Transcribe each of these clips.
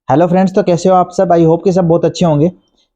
Hello friends, तो कैसे हो आप सब। आई होप कि सब बहुत अच्छे होंगे।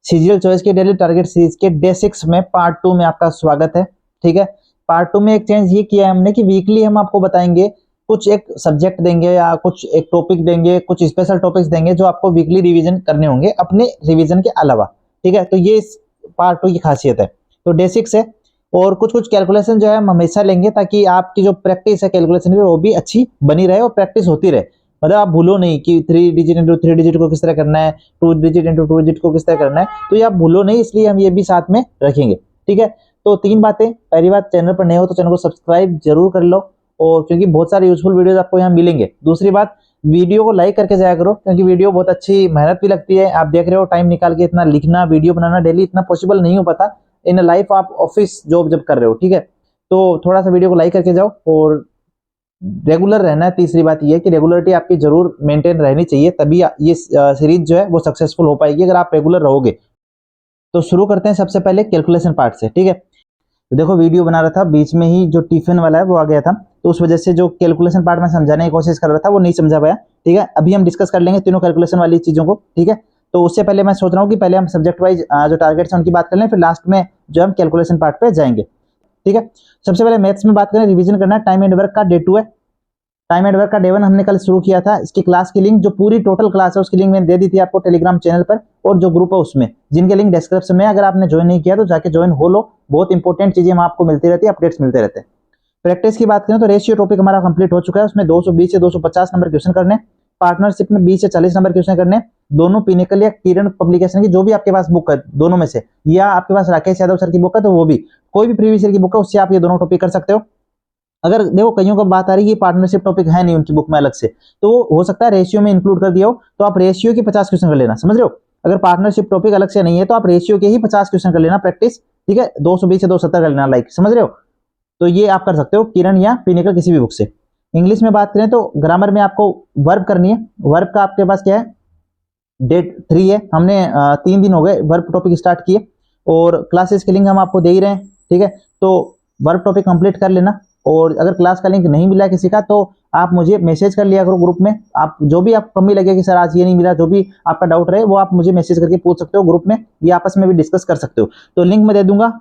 सीजीएल चॉइस के डेली टारगेट सीरीज के डे 6 में पार्ट 2 में आपका स्वागत है। ठीक है, पार्ट 2 में एक चेंज ये किया है हमने कि वीकली हम आपको बताएंगे, कुछ एक सब्जेक्ट देंगे या कुछ एक टॉपिक देंगे, कुछ स्पेशल टॉपिक्स देंगे जो आपको वीकली रिवीजन करने होंगे अपने रिवीजन के अलावा। ठीक है, तो ये इस पार्ट 2 की खासियत है। तो डे 6 है और कुछ कुछ कैलकुलेशन जो है हम हमेशा लेंगे ताकि आपकी जो प्रैक्टिस है कैलकुलेशन की वो भी अच्छी बनी रहे और प्रैक्टिस होती रहे। मतलब आप भूलो नहीं कि 3 डिजिट इंटू 3 डिजिट को किस तरह करना है, 2 डिजिट इंटू 2 डिजिट को किस तरह करना है, तो ये आप भूलो नहीं, इसलिए हम ये भी साथ में रखेंगे। ठीक है, तो 3 बातें। पहली बात, चैनल पर नए हो तो चैनल को सब्सक्राइब जरूर कर लो, और क्योंकि बहुत सारे यूजफुल वीडियोस आपको यहाँ मिलेंगे। दूसरी बात, वीडियो को लाइक करके जाया करो, क्योंकि वीडियो बहुत अच्छी मेहनत भी लगती है। आप देख रहे हो टाइम निकाल के इतना लिखना, वीडियो बनाना डेली इतना पॉसिबल नहीं हो पाता इन लाइफ, आप ऑफिस जॉब जब कर रहे हो। ठीक है, तो थोड़ा सा वीडियो को लाइक करके जाओ और रेगुलर रहना है। तीसरी बात ये है कि रेगुलरिटी आपकी जरूर मेंटेन रहनी चाहिए, तभी ये सीरीज जो है वो सक्सेसफुल हो पाएगी अगर आप रेगुलर रहोगे। तो शुरू करते हैं सबसे पहले कैलकुलेशन पार्ट से। ठीक है, तो देखो वीडियो बना रहा था, बीच में ही जो टिफिन वाला है वो आ गया था, तो उस वजह से जो कैलकुलेशन पार्ट में समझाने की कोशिश कर रहा था वो नहीं समझा पाया। ठीक है, अभी हम डिस्कस कर लेंगे तीनों कैलकुलेशन वाली चीजों को। ठीक है, तो उससे पहले मैं सोच रहा हूँ कि पहले हम सब्जेक्ट वाइज जो टारगेट्स हैं उनकी बात कर लें, फिर लास्ट में जो हम कैलकुलेशन पार्ट पे जाएंगे। ठीक है, सबसे पहले मैथ्स में बात करें, रिवीजन करना है। टाइम एंड वर्क का डे 2 है। टाइम एंड वर्क का डे 1 हमने कल शुरू किया था। इसकी क्लास की लिंक, जो पूरी टोटल क्लास है उसकी लिंक मैंने दे दी थी आपको टेलीग्राम चैनल पर, और जो ग्रुप है उसमें, जिनके लिंक डिस्क्रिप्शन में। अगर आपने ज्वाइन नहीं किया तो जाके ज्वाइन हो लो, बहुत इंपॉर्टेंट चीजें हम आपको मिलती रहती है, अपडेट्स मिलते रहते हैं। प्रैक्टिस की बात करें तो रेशियो टॉपिक हमारा कंप्लीट हो चुका है, उसमें 220 से 250 नंबर क्वेश्चन करने। पार्टनरशिप में 20 से 40 नंबर क्वेश्चन करने। दोनों पिनेकल या किरण पब्लिकेशन की जो भी आपके पास बुक है दोनों में से, या आपके पास राकेश यादव सर की बुक है तो वो भी, कोई भी प्रीवियस ईयर की बुक है उससे आप ये दोनों टॉपिक कर सकते हो। अगर देखो कईयों को बात आ रही है कि पार्टनरशिप टॉपिक है नहीं उनकी बुक में अलग से, तो हो सकता है रेशियो में इंक्लूड कर दिया हो, तो आप रेशियो की 50 क्वेश्चन कर लेना। समझ रहे हो, अगर पार्टनरशिप टॉपिक अलग से नहीं है तो आप रेशियो के ही 50 क्वेश्चन कर लेना प्रैक्टिस। ठीक है, 220 से 270 कर लेना, लाइक समझ रहे हो। तो ये आप कर सकते हो किरण या पिनेकल किसी भी बुक से। इंग्लिश में बात करें तो ग्रामर में आपको वर्ब करनी है। वर्ब का आपके पास क्या है, डेट 3 है। हमने 3 दिन हो गए वर्ब टॉपिक स्टार्ट किए, और क्लासेस की लिंक हम आपको दे ही रहे हैं। ठीक है, तो वर्ब टॉपिक कंप्लीट कर लेना, और अगर क्लास का लिंक नहीं मिला किसी का तो आप मुझे मैसेज कर लिया करो ग्रुप में। आप जो भी आपको कमी लगे कि सर आज ये नहीं मिला, जो भी आपका डाउट रहे वो आप मुझे मैसेज करके पूछ सकते हो ग्रुप में, या आपस में भी डिस्कस कर सकते हो। तो लिंक मैं दे दूंगा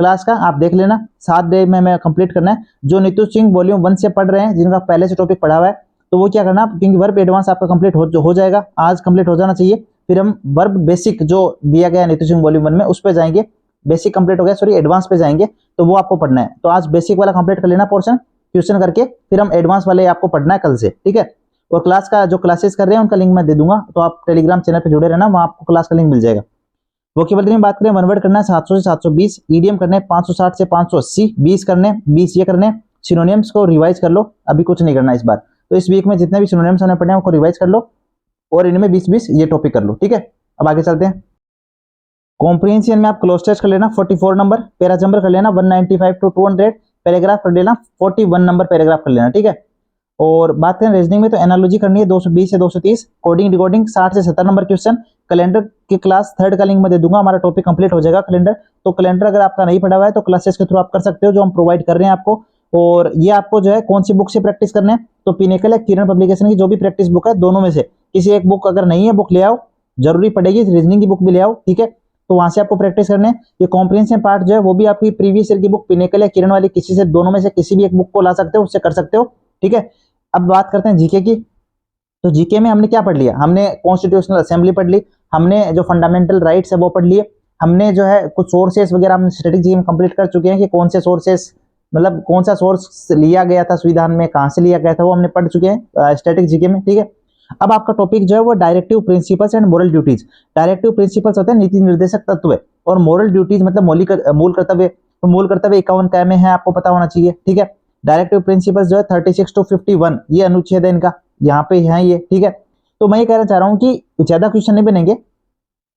क्लास का, आप देख लेना। 7 डे में मैं कंप्लीट करना है। जो नीतू सिंह वॉल्यूम 1 से पढ़ रहे हैं, जिनका पहले से टॉपिक पढ़ा हुआ है, तो वो क्या करना, क्योंकि वर्ब एडवांस आपका कंप्लीट हो जाएगा, आज कंप्लीट हो जाना चाहिए। फिर हम वर्ब बेसिक जो दिया गया नीतू सिंह वॉल्यूम 1 में उस पर जाएंगे। बेसिक कंप्लीट हो गया, सॉरी एडवांस पे जाएंगे, तो वो आपको पढ़ना है। तो आज बेसिक वाला कंप्लीट कर लेना पोर्शन, ट्यूशन करके फिर हम एडवांस वाले आपको पढ़ना है कल से। ठीक है, और क्लास का जो क्लासेस कर रहे हैं उनका लिंक मैं दे दूंगा, तो आप टेलीग्राम चैनल पे जुड़े रहना, वहां आपको क्लास का लिंक मिल जाएगा। वोकेबलरी में बात करें, वन वर्ड करना है 700 से 720, ईडीएम करने 560 से 580, 20 करने, 20 ये करने। सिनोनिम्स को रिवाइज कर लो, अभी कुछ नहीं करना इस बार। तो इस वीक में जितने भी सिनोनिम्स हमने पढ़े हैं उनको रिवाइज कर लो, और इनमें 20-20 ये टॉपिक कर लो। ठीक है, अब आगे चलते हैं। कॉम्प्रिहेंशन में आप क्लोज टेस्ट कर लेना 44 नंबर, पैराजम्बर कर लेना 195 टू 200, पैराग्राफ कर लेना 41 नंबर पैराग्राफ कर लेना। ठीक है, और बात करें रीजनिंग में तो एनालॉजी करनी है 220 से 230, कोडिंग डिकोडिंग 60 से 70 नंबर क्वेश्चन। कैलेंडर की क्लास 3rd का लिंक मैं दे दूंगा, हमारा टॉपिक कंप्लीट हो जाएगा कैलेंडर। तो कैलेंडर अगर आपका नहीं पढ़ा हुआ है तो क्लासेस के थ्रू आप कर सकते हो, जो हम प्रोवाइड कर रहे हैं आपको। और ये आपको जो है कौन सी बुक से प्रैक्टिस करना है, तो पिनेकल या किरण पब्लिकेशन की जो भी प्रैक्टिस बुक है दोनों में से किसी एक बुक, अगर नहीं है बुक ले आओ, जरूरी पड़ेगी रीजनिंग की बुक भी ले आओ। ठीक है, तो वहां से आपको प्रैक्टिस करने। ये कॉम्प्रिहेंशन पार्ट जो है वो भी आपकी प्रीवियस ईयर की बुक पिनेकल या किरण वाली किसी से, दोनों में से किसी भी एक बुक को ला सकते हो, उससे कर सकते हो। ठीक है, अब बात करते हैं जीके की। तो जीके में हमने क्या पढ़ लिया, हमने कॉन्स्टिट्यूशनल असेंबली पढ़ ली, हमने जो फंडामेंटल राइट्स है वो पढ़ लिए, हमने जो है कुछ सोर्सेस वगैरह हम स्टैटिक जीके में कंप्लीट कर चुके हैं कि कौन से सोर्सेस, मतलब कौन सा सोर्स लिया गया था संविधान में, कहां से लिया गया था, वो हमने पढ़ चुके हैं स्टैटिक जीके में। ठीक है, अब आपका टॉपिक जो है वो directive principles and moral duties. Directive principles होते हैं नीति निर्देशक तत्व, और मोरल ड्यूटीज मतलब मूल कर्तव्य। तो मूल कर्तव्य 51 क्या में है आपको पता होना चाहिए। ठीक है, डायरेक्टिव प्रिंसिपल्स जो है 36 टू 51 ये अनुच्छेद है इनका, यहाँ पे है ये। ठीक है, तो मैं ये कहना चाह रहा हूँ कि ज्यादा क्वेश्चन नहीं बनेंगे,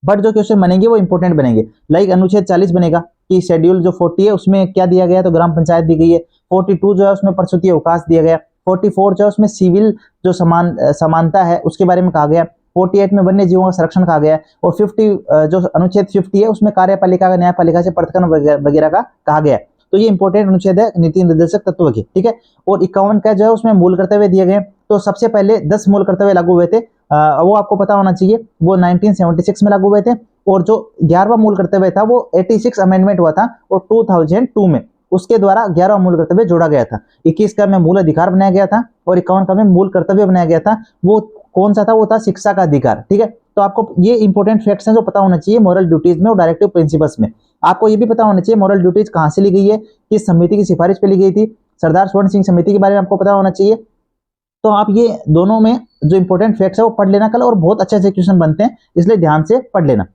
बट जो क्वेश्चन बनेंगे वो इंपॉर्टेंट बनेंगे। लाइक अनुच्छेद 40 बनेगा कि शेड्यूल जो 40 है उसमें क्या दिया गया, तो ग्राम पंचायत दी गई है। 42 जो है उसमें प्रसूति अवकाश दिया गया। 44 जो है उसमें सिविल जो समानता है उसके बारे में कहा गया। 48 में वन्य जीवों का संरक्षण कहा गया है, और 50 जो अनुच्छेद 50 है उसमें कार्यपालिका का न्यायपालिका से पृथक्करण वगैरह का कहा गया है। तो ये इंपॉर्टेंट अनुच्छेद है नीति निर्देशक तत्व के। ठीक है, और 51 का जो है उसमें मूल कर्तव्य दिए गए। तो सबसे पहले 10 मूल कर्तव्य लागू हुए थे, वो आपको पता होना चाहिए, वो 1976 में लागू हुए थे, और जो 11वां मूल कर्तव्य था वो 86 अमेंडमेंट हुआ था और 2002 में उसके द्वारा 11वां मूल कर्तव्य जोड़ा गया था। 21 का में मूल अधिकार बनाया गया था और 51 का में मूल कर्तव्य बनाया गया था। वो कौन सा था? वो था शिक्षा का अधिकार। ठीक है, तो आपको ये इंपॉर्टेंट फैक्ट्स हैं जो पता होना चाहिए मॉरल ड्यूटीज में और डायरेक्टिव प्रिंसिपल्स में। आपको ये भी पता होना चाहिए मॉरल ड्यूटीज कहाँ से ली गई है, किस समिति की सिफारिश पे ली गई थी। सरदार स्वर्ण सिंह समिति के बारे में आपको पता होना चाहिए। तो आप ये दोनों में जो इंपॉर्टेंट फैक्ट्स है वो पढ़ लेना कल, और बहुत अच्छे अच्छे क्वेश्चन बनते हैं, इसलिए ध्यान से पढ़ लेना।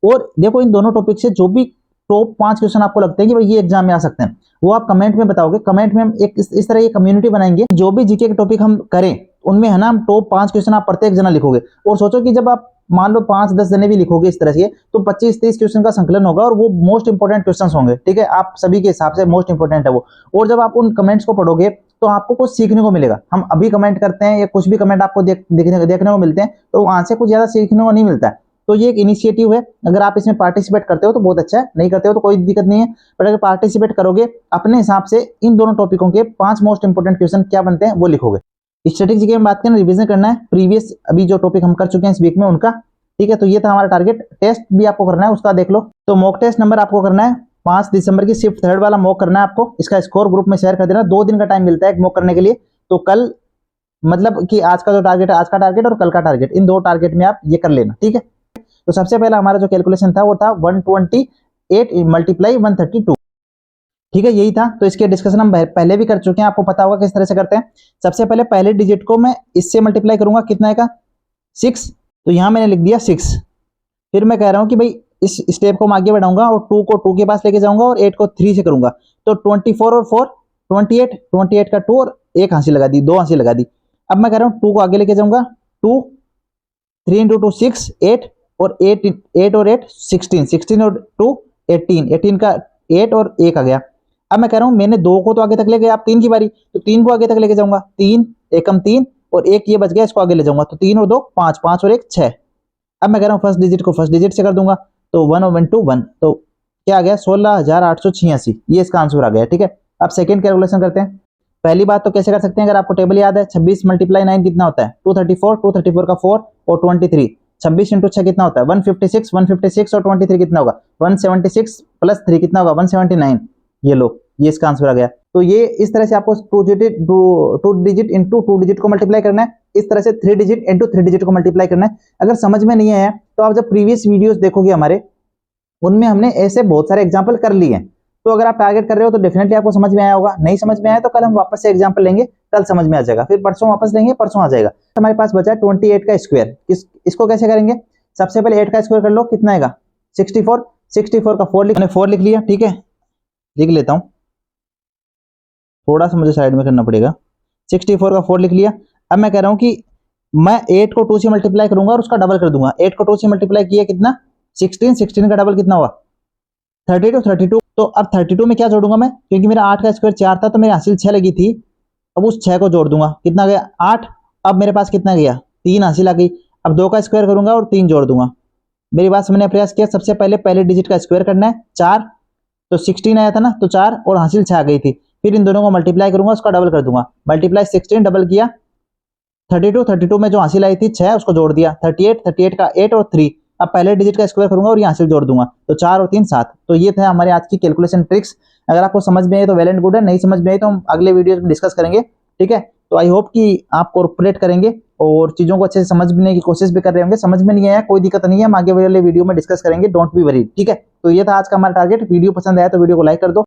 और देखो इन दोनों टॉपिक से जो भी टॉप 5 क्वेश्चन आपको लगते हैं कि भाई ये एग्जाम में आ सकते हैं, वो आप कमेंट में बताओगे। कमेंट में हम एक इस तरह ये कम्युनिटी बनाएंगे, जो भी जीके के टॉपिक हम करें उनमें है ना, हम टॉप 5 क्वेश्चन आप प्रत्येक जना लिखोगे। और सोचो कि जब आप मान लो 5-10 जने भी लिखोगे इस तरह से, तो 25-30 क्वेश्चन का संकलन होगा, और वो मोस्ट इंपोर्टेंट क्वेश्चन होंगे। ठीक है, आप सभी के हिसाब से मोस्ट इंपोर्टेंट है वो। और जब आप उन कमेंट्स को पढ़ोगे तो आपको कुछ सीखने को मिलेगा। हम अभी कमेंट करते हैं या कुछ भी कमेंट आपको देखने को मिलते हैं, तो वहां से कुछ ज्यादा सीखने को नहीं मिलता है। तो ये एक इनिशिएटिव है, अगर आप इसमें पार्टिसिपेट करते हो तो बहुत अच्छा है, नहीं करते हो तो कोई दिक्कत नहीं है। बट अगर पार्टिसिपेट करोगे अपने हिसाब से इन दोनों टॉपिकों के 5 मोस्ट इंपोर्टेंट क्वेश्चन क्या बनते हैं वो लिखोगे। स्टैटिक जीके में बात करें, रिवीजन करना है प्रीवियस अभी जो टॉपिक हम कर चुके हैं इस वीक में उनका। ठीक है, तो ये था हमारा टारगेट। टेस्ट भी आपको करना है, उसका देख लो। तो मॉक टेस्ट नंबर आपको करना है 5 दिसंबर की शिफ्ट 3rd वाला मॉक करना है आपको। इसका स्कोर ग्रुप में शेयर कर देना। 2 दिन का टाइम मिलता है एक मॉक करने के लिए। तो कल मतलब कि आज का जो टारगेट है, आज का टारगेट और कल का टारगेट, इन 2 टारगेट में आप ये कर लेना। ठीक है, तो सबसे पहला हमारा जो कैलकुलेशन था वो था 128 मल्टीप्लाई 132। ठीक है, यही था। तो इसके डिस्कशन हम पहले भी कर चुके हैं, आपको पता होगा किस तरह से करते हैं। सबसे पहले पहले डिजिट को मैं इससे मल्टीप्लाई करूंगा, कितना आएगा 6। तो यहां मैंने लिख दिया 6। फिर मैं कह रहा हूं कि भाई इस स्टेप को मैं आगे बढ़ाऊंगा और 2 को 2 के पास लेके जाऊंगा और 8 को 3 से करूंगा। तो 24 और 4 28, 28 का 2 और एक हंसी लगा दी, 2 हंसी लगा दी। अब मैं कह रहा हूं 2 को आगे लेके जाऊंगा, 2 3 इंटू 2 6 8 और 8 और 8 16, 16 और 2 18, 18 का 8 और 1 आ गया। अब मैं कह रहा हूं मैंने 2 को तो आगे तक ले गया, अब 3 की बारी, तो 3 को आगे तक लेके जाऊंगा, 3 एकम 3 और 1 ये बच गया, इसको आगे ले जाऊंगा, तो 3 और 2 5, 5 और 1 6। अब मैं कह रहा हूं फर्स्ट डिजिट को फर्स्ट डिजिट से कर दूंगा, तो 1 और 1 2 1, तो क्या आ गया 16,886, ये इसका आंसर आ गया। ठीक है, अब सेकंड कैलकुलेशन करते हैं। पहली बात तो कैसे कर सकते हैं, अगर आपको टेबल याद है, 26 मल्टीप्लाई 9 कितना होता है 234, 234 का 4 और 23, 26 इंटू 6 कितना होता है 156, 156 और 23 कितना होगा 176 प्लस 3 कितना होगा 179। ये लो, ये इसका आंसर आ गया। तो ये इस तरह से आपको 2 डिजिट इंटू 2 डिजिट को मल्टीप्लाई करना है, इस तरह से 3 डिजिट इंटू 3 डिजिट को मल्टीप्लाई करना है। अगर समझ में नहीं आया तो आप जब प्रीवियस वीडियोस देखोगे हमारे, उनमें हमने ऐसे बहुत सारे एग्जाम्पल कर लिए हैं। तो अगर आप टारगेट कर रहे हो तो डेफिनेटली आपको समझ में आया होगा। नहीं समझ में आया तो कल हम वापस से एग्जाम्पल लेंगे, कल समझ में आ जाएगा, फिर परसों वापस लेंगे, परसों आ जाएगा। हमारे पास बचा 28 का स्क्वायर, इसको कैसे करेंगे? सबसे पहले 8 का स्क्वायर कर लो, कितना आएगा 64, 64 का 4 लिख लिया। ठीक है, लिख लेता हूं, थोड़ा सा मुझे साइड में करना पड़ेगा। 64 का 4 लिख लिया। अब मैं कह रहा हूं कि मैं 8 को 2 से मल्टीप्लाई करूंगा और उसका डबल कर दूंगा। 8 को 2 से मल्टीप्लाई किया कितना 16, 16 का डबल कितना हुआ 32, 32। तो अब 32 में क्या जोड़ूंगा मैं, क्योंकि मेरा 8 का स्क्वायर 4 था तो मेरी हासिल 6 लगी थी। अब उस 6 को जोड़ दूंगा, कितना गया 8। अब मेरे पास कितना गया 3 हासिल आ गई। अब 2 का स्क्वायर करूंगा और 3 जोड़ दूंगा। मेरी बात समझने का प्रयास किया। सबसे पहले पहले डिजिट का स्क्वायर करना है 4, तो 16 आया था ना, तो 4 और हासिल 6 आ गई थी। फिर इन दोनों को मल्टीप्लाई करूंगा, उसका डबल कर दूंगा। मल्टीप्लाई 16 डबल किया 32, 32 में जो हासिल आई थी 6 उसको जोड़ दिया 38, 38 का 8 और 3। अब पहले डिजिट का स्क्वायर करूंगा और ये हासिल जोड़ दूंगा, तो 4 और 3 7। तो ये था हमारे आज की कैलकुलेशन ट्रिक्स। अगर आपको समझ में आए तो वेल एंड गुड है, नहीं समझ में आए तो हम अगले वीडियो में डिस्कस करेंगे। ठीक है, तो आई होप कि आप कोऑपरेट करेंगे और चीजों को अच्छे से समझने की कोशिश भी कर रहे होंगे। समझ में नहीं आया कोई दिक्कत नहीं है, हम आगे वाले वीडियो में डिस्कस करेंगे, डोंट बी वरीड। ठीक है, तो ये था आज का हमारा टारगेट। वीडियो पसंद आया तो वीडियो को लाइक कर दो।